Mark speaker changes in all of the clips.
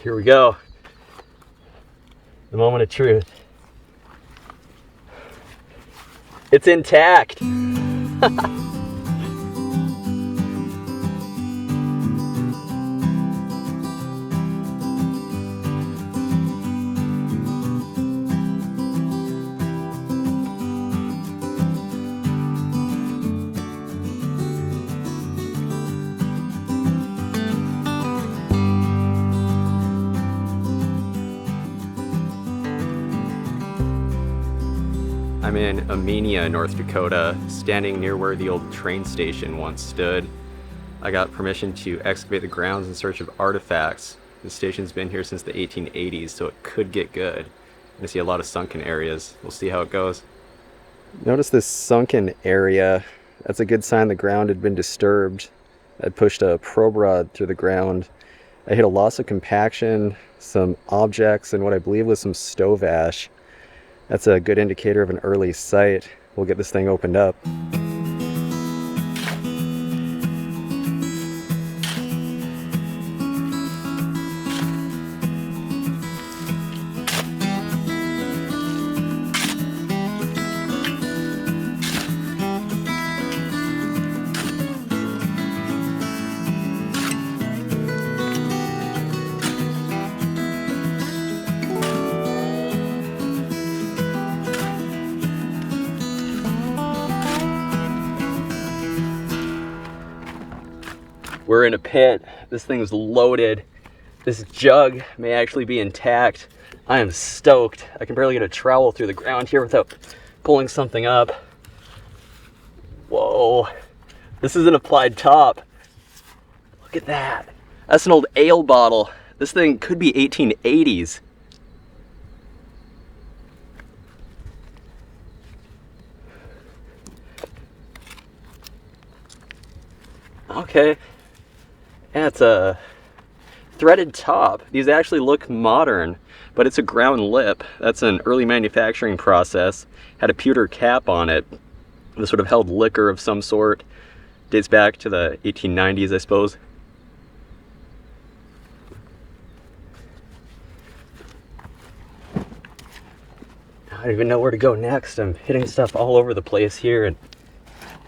Speaker 1: Here we go. The moment of truth. It's intact. I'm in Amenia, North Dakota, standing near where the old train station once stood. I got permission to excavate the grounds in search of artifacts. The station's been here since the 1880s, so it could get good. I see a lot of sunken areas. We'll see how it goes. Notice this sunken area. That's a good sign the ground had been disturbed. I pushed a probe rod through the ground. I hit a loss of compaction, some objects, and what I believe was some stove ash. That's a good indicator of an early site. We'll get this thing opened up. We're in a pit. This thing's loaded. This jug may actually be intact. I am stoked. I can barely get a trowel through the ground here without pulling something up. Whoa. This is an applied top. Look at that. That's an old ale bottle. This thing could be 1880s. Okay. Yeah, it's a threaded top. These actually look modern, but it's a ground lip. That's an early manufacturing process. Had a pewter cap on it. This would have held liquor of some sort. Dates back to the 1890s, I suppose. I don't even know where to go next. I'm hitting stuff all over the place here, and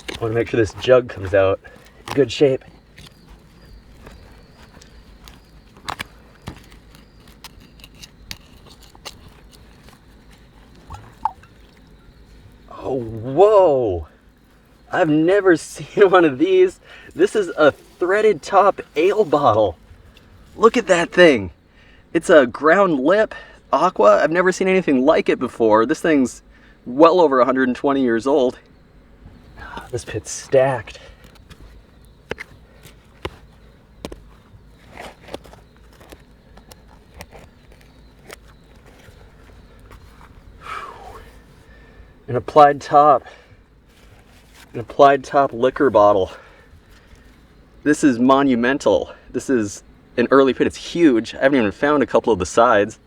Speaker 1: I want to make sure this jug comes out in good shape. Oh, whoa! I've never seen one of these. This is a threaded top ale bottle. Look at that thing. It's a ground lip aqua. I've never seen anything like it before. This thing's well over 120 years old. This pit's stacked. An applied top liquor bottle. This is monumental. This is an early pit. It's huge. I haven't even found a couple of the sides.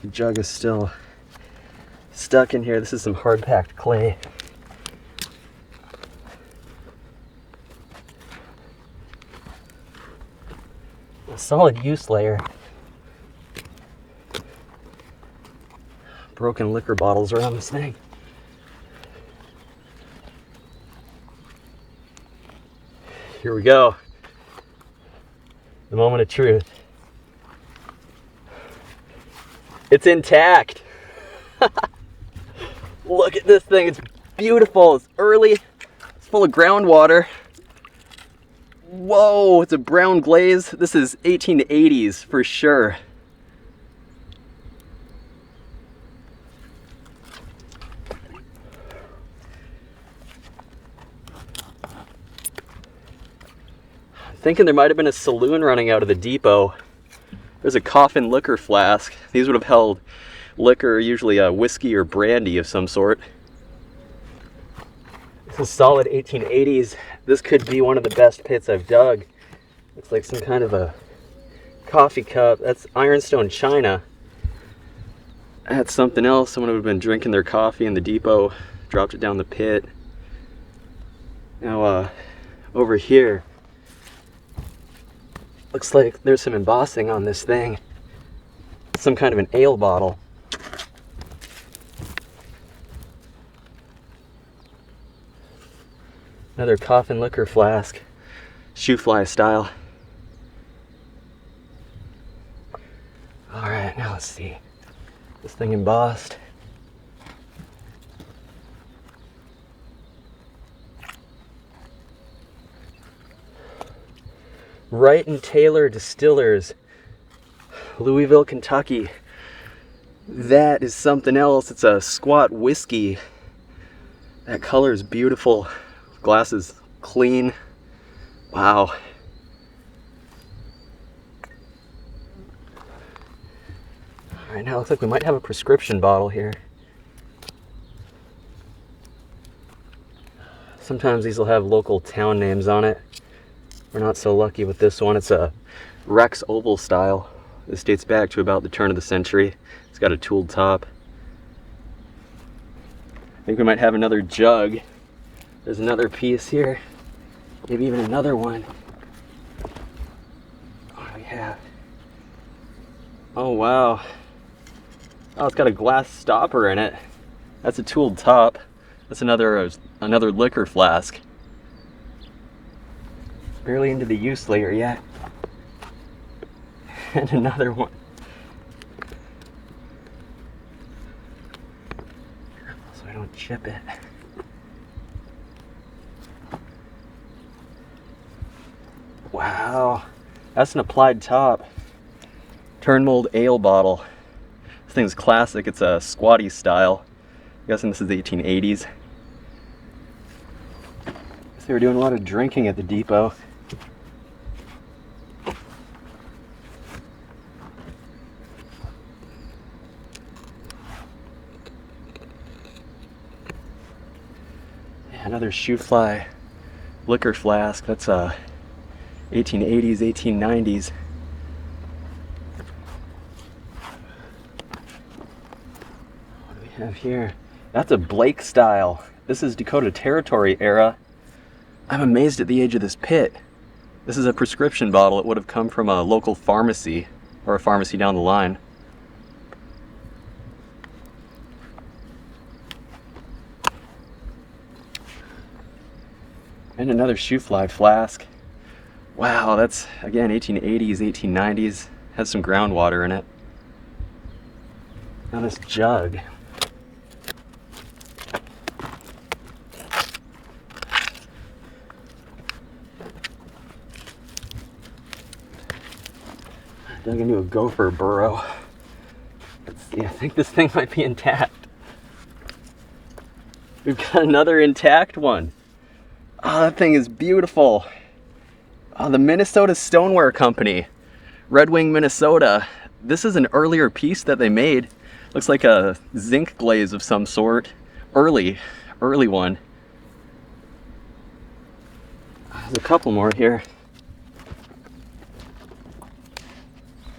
Speaker 1: The jug is still stuck in here. This is some hard packed clay. A solid use layer. Broken liquor bottles around this thing. Here we go. The moment of truth. It's intact. Look at this thing. It's beautiful. It's early. It's full of groundwater. Whoa, it's a brown glaze. This is 1880s for sure. I'm thinking there might have been a saloon running out of the depot. There's a coffin liquor flask. These would have held liquor, usually a whiskey or brandy of some sort. This is solid 1880s. This could be one of the best pits I've dug. Looks like some kind of a coffee cup. That's ironstone china. That's something else. Someone would have been drinking their coffee in the depot, dropped it down the pit. Now, over here, looks like there's some embossing on this thing. Some kind of an ale bottle. Another coffin liquor flask, shoe fly style. All right, now let's see. This thing embossed. Wright and Taylor Distillers, Louisville, Kentucky. That is something else. It's a squat whiskey. That color is beautiful. Glass is clean. Wow. All right, now it looks like we might have a prescription bottle here. Sometimes these will have local town names on it. We're not so lucky with this one. It's a Rex Oval style. This dates back to about the turn of the century. It's got a tooled top. I think we might have another jug. There's another piece here. Maybe even another one. What do we have? Oh, wow. Oh, it's got a glass stopper in it. That's a tooled top. That's another liquor flask. Barely into the use layer yet. And another one. So I don't chip it. Wow, that's an applied top. Turn mold ale bottle. This thing's classic. It's a squatty style. I'm guessing this is the 1880s. Guess they were doing a lot of drinking at the depot. Another shoe fly liquor flask. That's 1880s, 1890s. What do we have here? That's a Blake style. This is Dakota Territory era. I'm amazed at the age of this pit. This is a prescription bottle. It would have come from a local pharmacy or a pharmacy down the line. And another shoe fly flask. Wow, that's again 1880s, 1890s. Has some groundwater in it. Now this jug. I dug into a gopher burrow. Let's see, I think this thing might be intact. We've got another intact one. Oh, that thing is beautiful. Oh, the Minnesota Stoneware Company, Red Wing, Minnesota. This is an earlier piece that they made. Looks like a zinc glaze of some sort. Early one. There's a couple more here.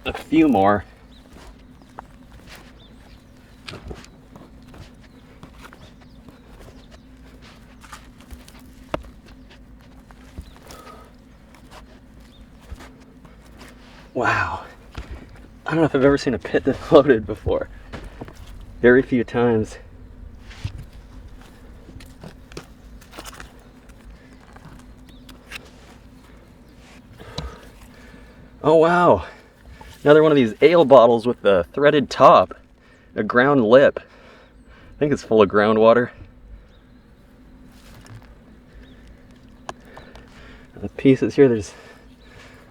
Speaker 1: A few more. Wow. I don't know if I've ever seen a pit this loaded before. Very few times. Oh wow. Another one of these ale bottles with the threaded top. A ground lip. I think it's full of groundwater. The pieces here, there's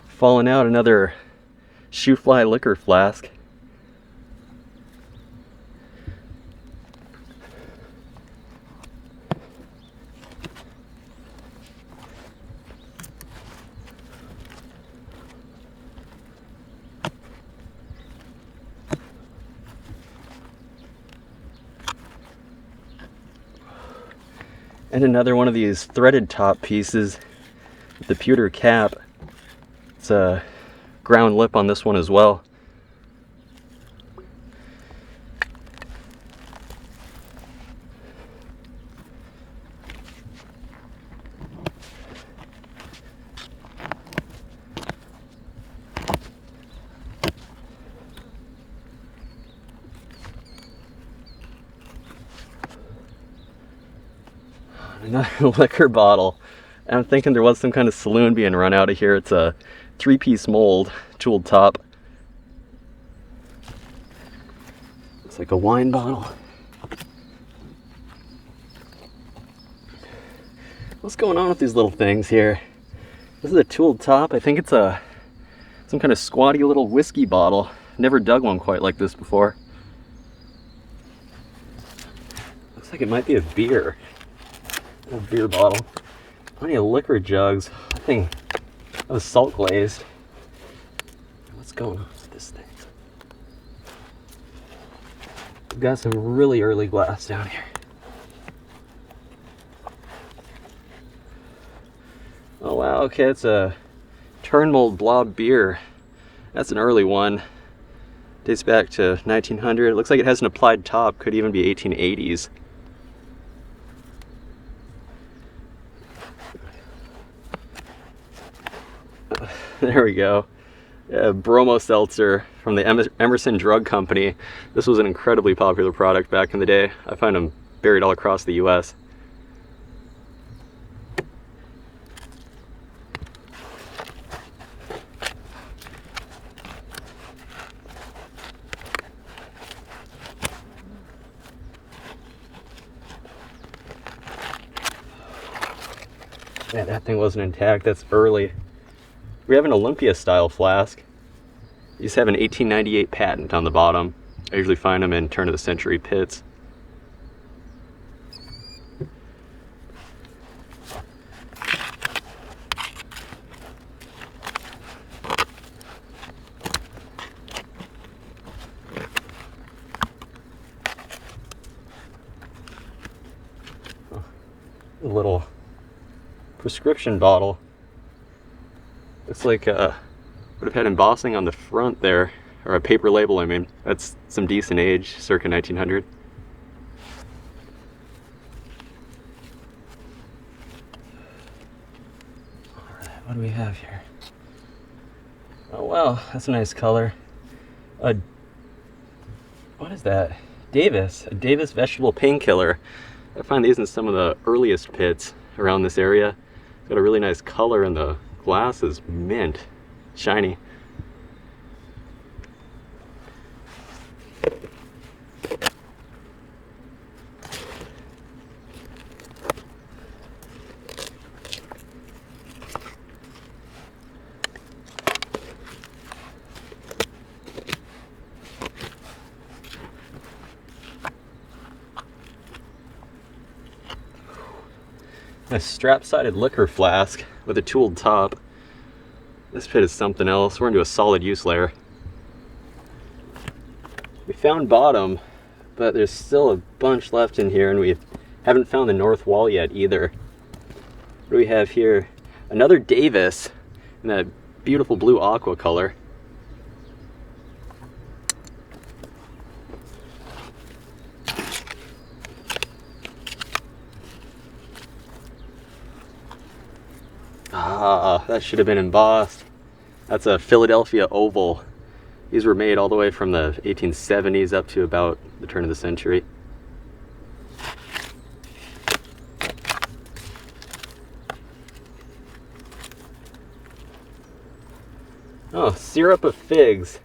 Speaker 1: fallen out. Another shoe fly liquor flask. And another one of these threaded top pieces with the pewter cap. It's a ground lip on this one as well. Another liquor bottle. And I'm thinking there was some kind of saloon being run out of here. It's a 3-piece mold, tooled top. Looks like a wine bottle. What's going on with these little things here? This is a tooled top. I think it's some kind of squatty little whiskey bottle. Never dug one quite like this before. Looks like it might be a beer. A beer bottle. Plenty of liquor jugs. I think that was salt glazed. What's going on with this thing? We've got some really early glass down here. Oh wow, okay, it's a turn mold blob beer. That's an early one. Dates back to 1900. It looks like it has an applied top, could even be 1880s. There we go. Bromo seltzer from the Emerson Drug Company. This was an incredibly popular product back in the day. I find them buried all across the US. Yeah, that thing wasn't intact. That's early. We have an Olympia style flask. These have an 1898 patent on the bottom. I usually find them in turn of the century pits. A little prescription bottle. Looks like would have had embossing on the front there, or a paper label. I mean, that's some decent age, circa 1900. All right, what do we have here? Oh wow, that's a nice color. What is that? Davis, a Davis vegetable painkiller. I find these in some of the earliest pits around this area. It's got a really nice color and the glass is mint, shiny. A strap-sided liquor flask with a tooled top. This pit is something else. We're into a solid use layer. We found bottom, but there's still a bunch left in here, and we haven't found the north wall yet either. What do we have here? Another Davis in that beautiful blue aqua color. Ah, that should have been embossed. That's a Philadelphia oval. These were made all the way from the 1870s up to about the turn of the century. Oh, syrup of figs.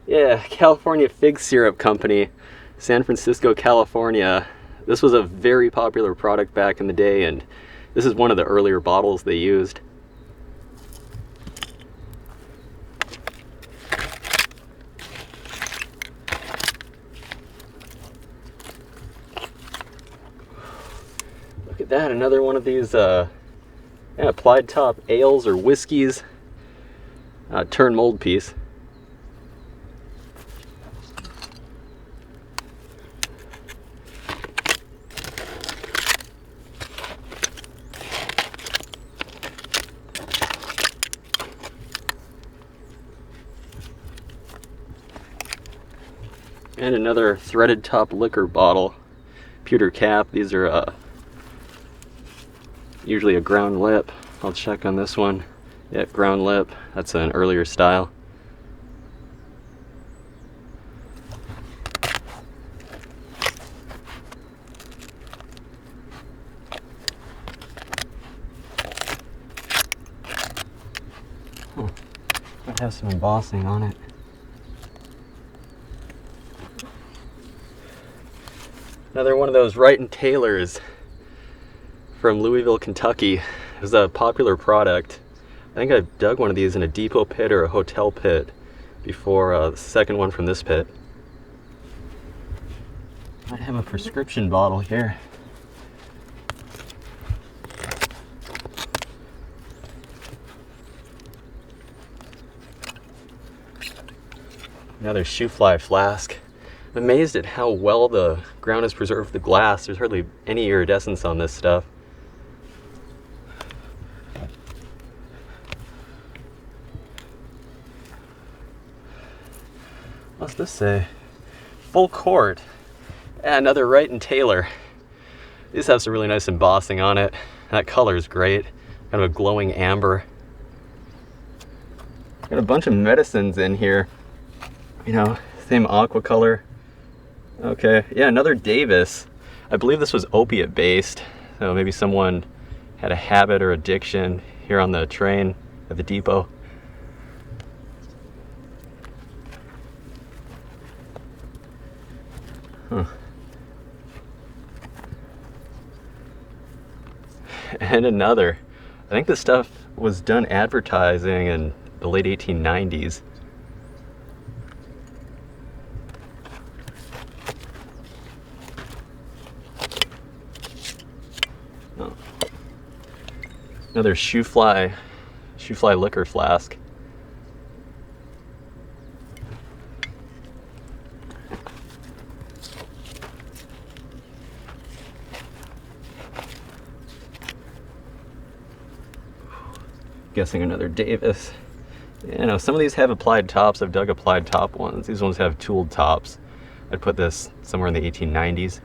Speaker 1: Yeah, California Fig Syrup Company, San Francisco, California. This was a very popular product back in the day, and this is one of the earlier bottles they used. Look at that, another one of these applied top ales or whiskeys. Turn mold piece. And another threaded top liquor bottle, pewter cap. These are usually a ground lip. I'll check on this one. Yeah, ground lip. That's an earlier style. Might have some embossing on it. Another one of those Wright and Taylors from Louisville, Kentucky. It was a popular product. I think I dug one of these in a depot pit or a hotel pit before the second one from this pit. I have a prescription bottle here. Another shoe fly flask. I'm amazed at how well the ground has preserved the glass. There's hardly any iridescence on this stuff. What's this say? Full court. And another Wright and Taylor. These have some really nice embossing on it. That color is great. Kind of a glowing amber. Got a bunch of medicines in here. You know, same aqua color. Okay, yeah, another Davis. I believe this was opiate based. So maybe someone had a habit or addiction here on the train at the depot. Huh. And another. I think this stuff was done advertising in the late 1890s. Oh. Another shoe fly liquor flask. Guessing another Davis. You know, some of these have applied tops. I've dug applied top ones. These ones have tooled tops. I'd put this somewhere in the 1890s.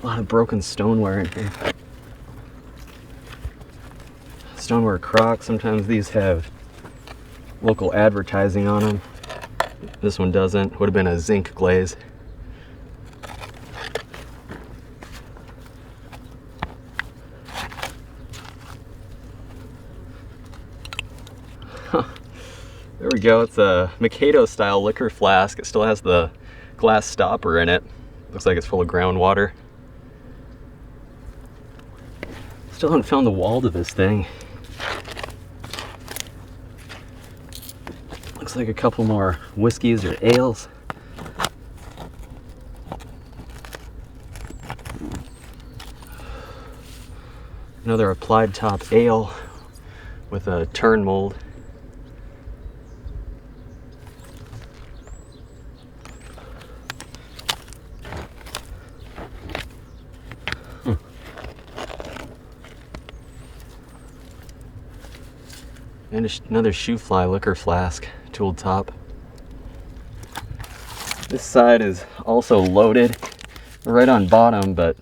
Speaker 1: A lot of broken stoneware in here. Stoneware crock. Sometimes these have local advertising on them. This one doesn't. Would have been a zinc glaze. Huh. There we go. It's a Mikado style liquor flask. It still has the glass stopper in it. Looks like it's full of groundwater. Still haven't found the wall to this thing. Looks like a couple more whiskeys or ales. Another applied top ale with a turn mold. And another shoe fly liquor flask, tooled top. This side is also loaded right on bottom, but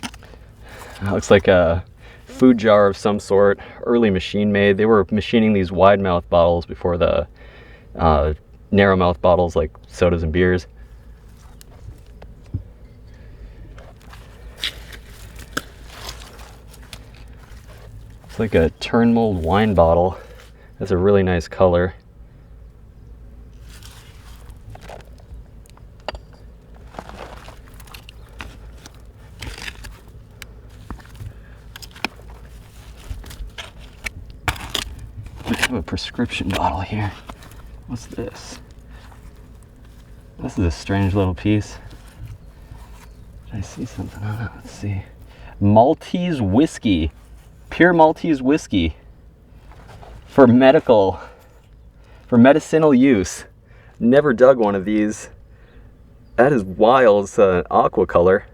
Speaker 1: it looks like a food jar of some sort, early machine made. They were machining these wide mouth bottles before the narrow mouth bottles like sodas and beers. It's like a turn mold wine bottle. That's a really nice color. I have a prescription bottle here. What's this? This is a strange little piece. Did I see something on it? Let's see. Maltese whiskey. Pure Maltese whiskey for medicinal use. Never dug one of these. That is wild. It's an aqua color.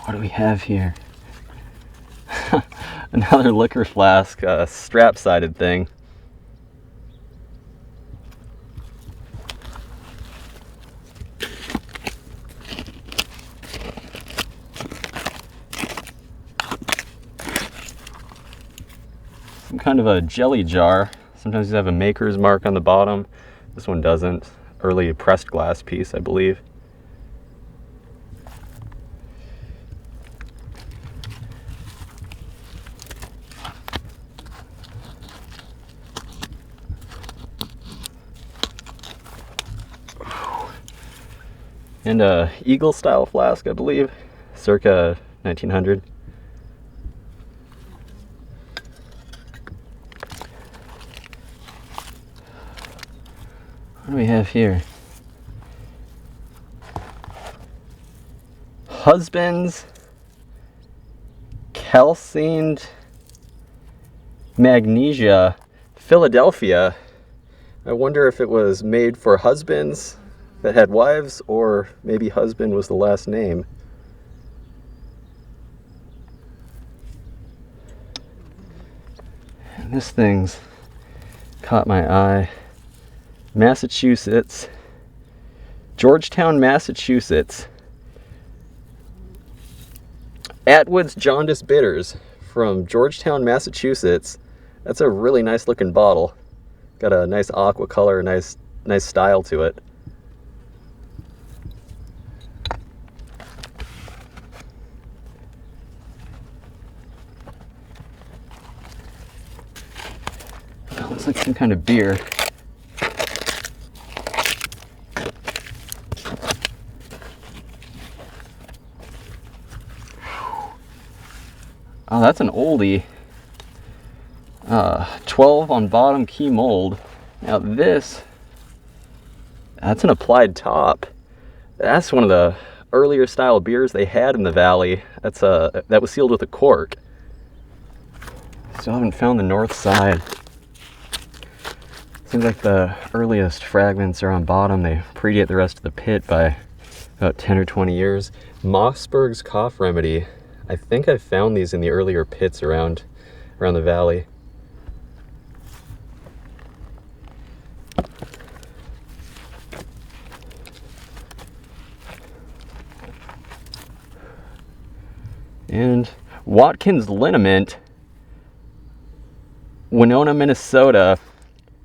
Speaker 1: What do we have here? Another liquor flask, strap-sided thing. Some kind of a jelly jar. Sometimes these have a maker's mark on the bottom. This one doesn't. Early pressed glass piece, I believe. And a Eagle style flask, I believe, circa 1900. What do we have here? Husband's calcined magnesia, Philadelphia. I wonder if it was made for husbands that had wives, or maybe husband was the last name. And this thing's caught my eye. Massachusetts, Georgetown, Massachusetts. Atwood's Jaundice Bitters from Georgetown, Massachusetts. That's a really nice looking bottle. Got a nice aqua color, nice style to it. Oh, looks like some kind of beer. Oh, that's an oldie. 12 on bottom, key mold. Now this, that's an applied top. That's one of the earlier style beers they had in the valley. That was sealed with a cork. Still haven't found the north side. Seems like the earliest fragments are on bottom. They predate the rest of the pit by about 10 or 20 years. Mossberg's Cough Remedy. I think I found these in the earlier pits around the valley. And Watkins Liniment, Winona, Minnesota,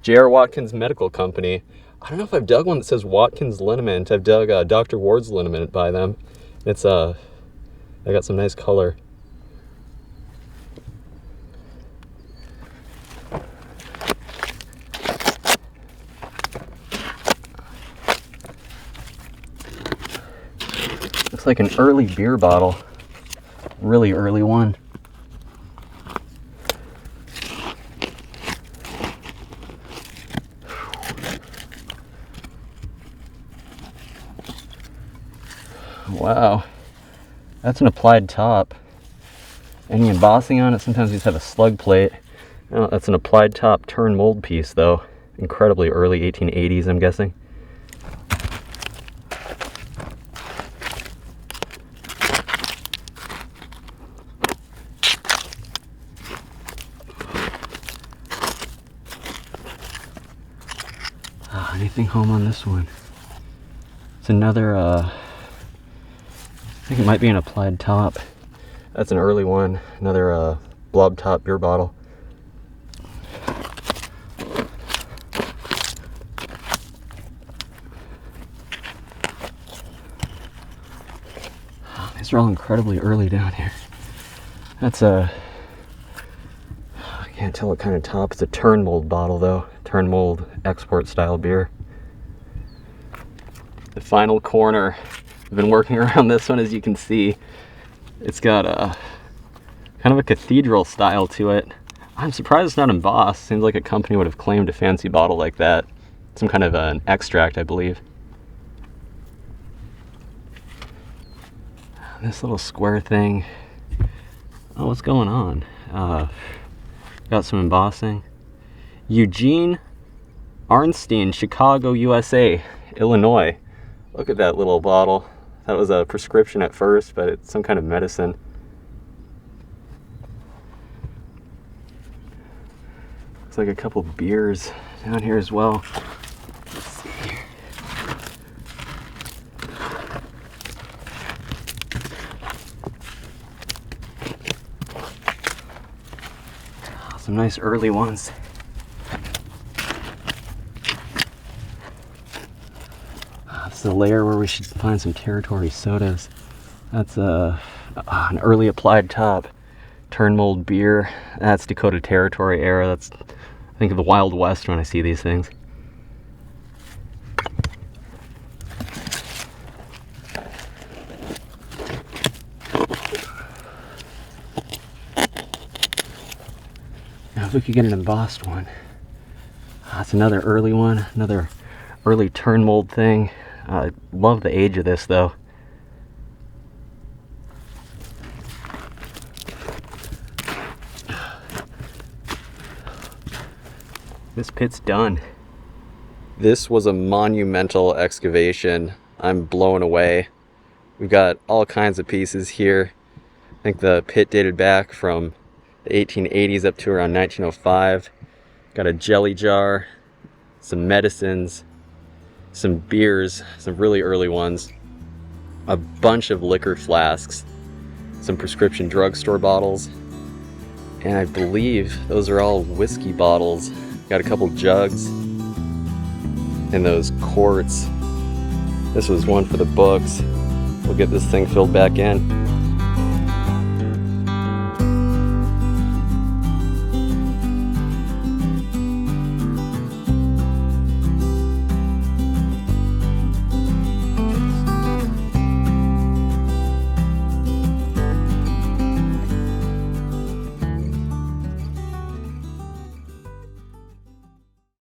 Speaker 1: J.R. Watkins Medical Company. I don't know if I've dug one that says Watkins Liniment. I've dug Dr. Ward's Liniment by them. It's they got some nice color. Looks like an early beer bottle. Really early one. Wow. That's an applied top. Any embossing on it? Sometimes these have a slug plate. Oh, that's an applied top turn mold piece though. Incredibly early 1880s, I'm guessing. Anything home on this one? It's another, I think it might be an applied top. That's an early one. Another blob top beer bottle. These are all incredibly early down here. That's I can't tell what kind of top. It's a turn mold bottle though. Turn mold export style beer. The final corner. I've been working around this one, as you can see. It's got a kind of a cathedral style to it. I'm surprised it's not embossed. Seems like a company would have claimed a fancy bottle like that. Some kind of an extract, I believe. This little square thing. Oh, what's going on? Got some embossing. Eugene Arnstein, Chicago, USA, Illinois. Look at that little bottle. That was a prescription at first, but it's some kind of medicine. Looks like a couple beers down here as well. Let's see here. Some nice early ones. This is a layer where we should find some territory sodas. That's an early applied top. Turn mold beer. That's Dakota Territory era. That's, I think of the Wild West when I see these things. Now if we could get an embossed one. That's another early one, another early turn mold thing. I love the age of this though. This pit's done. This was a monumental excavation. I'm blown away. We've got all kinds of pieces here. I think the pit dated back from the 1880s up to around 1905. Got a jelly jar, some medicines, some beers, some really early ones, a bunch of liquor flasks, some prescription drugstore bottles, and I believe those are all whiskey bottles. Got a couple jugs and those quarts. This was one for the books. We'll get this thing filled back in.